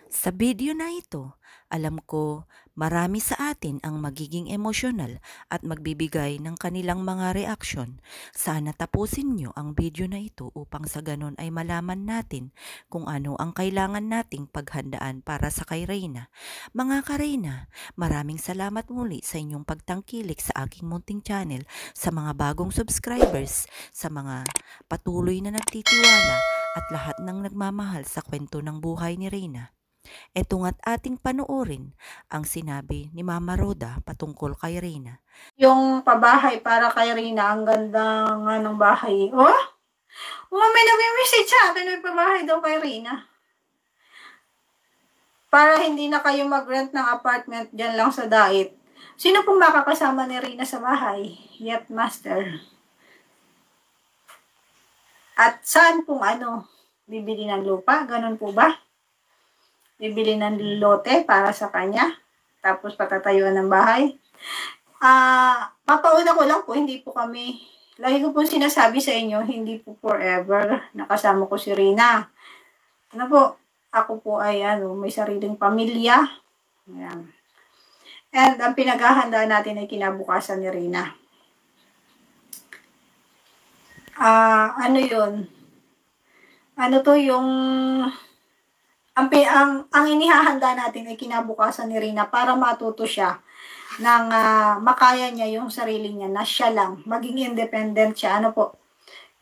Sa video na ito, alam ko marami sa atin ang magiging emosyonal at magbibigay ng kanilang mga reaksyon. Sana tapusin nyo ang video na ito upang sa ganon ay malaman natin kung ano ang kailangan nating paghandaan para sa kay Reyna. Mga ka-Reyna, maraming salamat muli sa inyong pagtangkilik sa aking munting channel, sa mga bagong subscribers, sa mga patuloy na nagtitiwala at lahat ng nagmamahal sa kwento ng buhay ni Reyna. Eto nga't ating panoorin ang sinabi ni Mama Roda patungkol kay Reyna. Yung pabahay para kay Rina, ang ganda nga ng bahay. Oh, may nag-message sa akin, may pabahay daw kay Rina. Para hindi na kayo mag-rent ng apartment dyan lang sa Dait. Sino pong makakasama ni Rina sa bahay? Yacht Master. At saan pong bibili ng lupa? Ganun po ba? Bibili ng lote para sa kanya? Tapos patatayuan ng bahay? Papauna ko lang po, hindi po kami, lagi ko po sinasabi sa inyo, hindi po forever nakasama ko si Rina. Ako po ay may sariling pamilya. Ayan. And ang pinaghahandaan natin ay kinabukasan ni Rina. Ang inihahanda natin ay kinabukasan ni Rina para matuto siya ng makaya niya yung sarili niya, na siya lang, maging independent siya.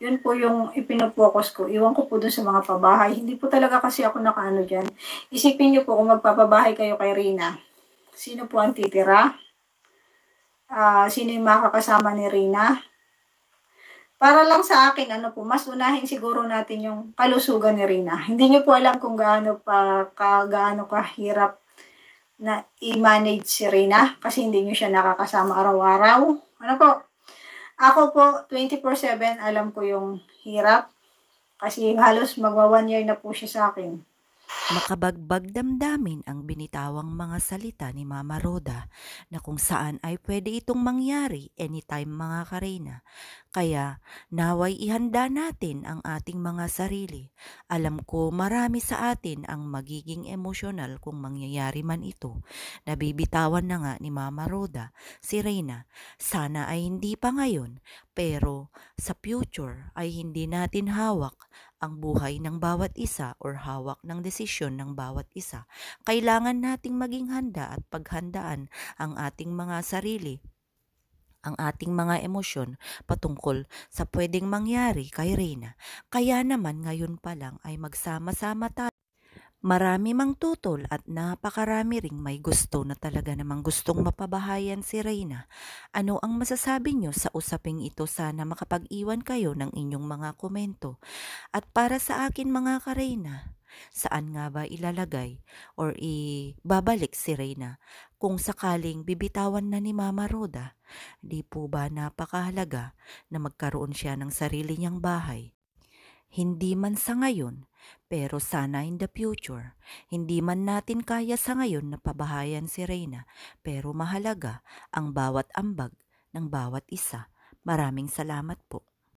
Yun po yung ipinopokus ko. Iwan ko po dun sa mga pabahay. Hindi po talaga kasi ako nakaano dyan. Isipin niyo po kung magpapabahay kayo kay Rina. Sino po ang titira? Sino yung makakasama ni Rina? Para lang sa akin, mas unahin siguro natin yung kalusugan ni Rina. Hindi niyo po alam kung gaano kahirap na i-manage si Rina kasi hindi niyo siya nakakasama araw-araw. Ako po, 24/7 alam ko yung hirap kasi halos magwa 1 year na po siya sa akin. Makabagbag damdamin ang binitawang mga salita ni Mama Roda na kung saan ay pwede itong mangyari anytime mga ka-Reyna. Kaya naway ihanda natin ang ating mga sarili. Alam ko marami sa atin ang magiging emosyonal kung mangyayari man ito. Nabibitawan na nga ni Mama Roda si Reyna. Sana ay hindi pa ngayon, pero sa future ay hindi natin hawak ang buhay ng bawat isa or hawak ng desisyon ng bawat isa. Kailangan nating maging handa at paghandaan ang ating mga sarili, ang ating mga emosyon patungkol sa pwedeng mangyari kay Reyna. Kaya naman ngayon pa lang ay magsama-sama tayo. Marami mang tutol at napakarami ring may gusto na talaga namang gustong mapabahayan si Reyna. Ano ang masasabi nyo sa usaping ito? Sana makapag-iwan kayo ng inyong mga komento. At para sa akin mga ka-Reyna, saan nga ba ilalagay or ibabalik si Reyna kung sakaling bibitawan na ni Mama Roda? Di po ba napakahalaga na magkaroon siya ng sarili niyang bahay? Hindi man sa ngayon, pero sana in the future. Hindi man natin kaya sa ngayon na pabahayan si Reyna, pero mahalaga ang bawat ambag ng bawat isa. Maraming salamat po.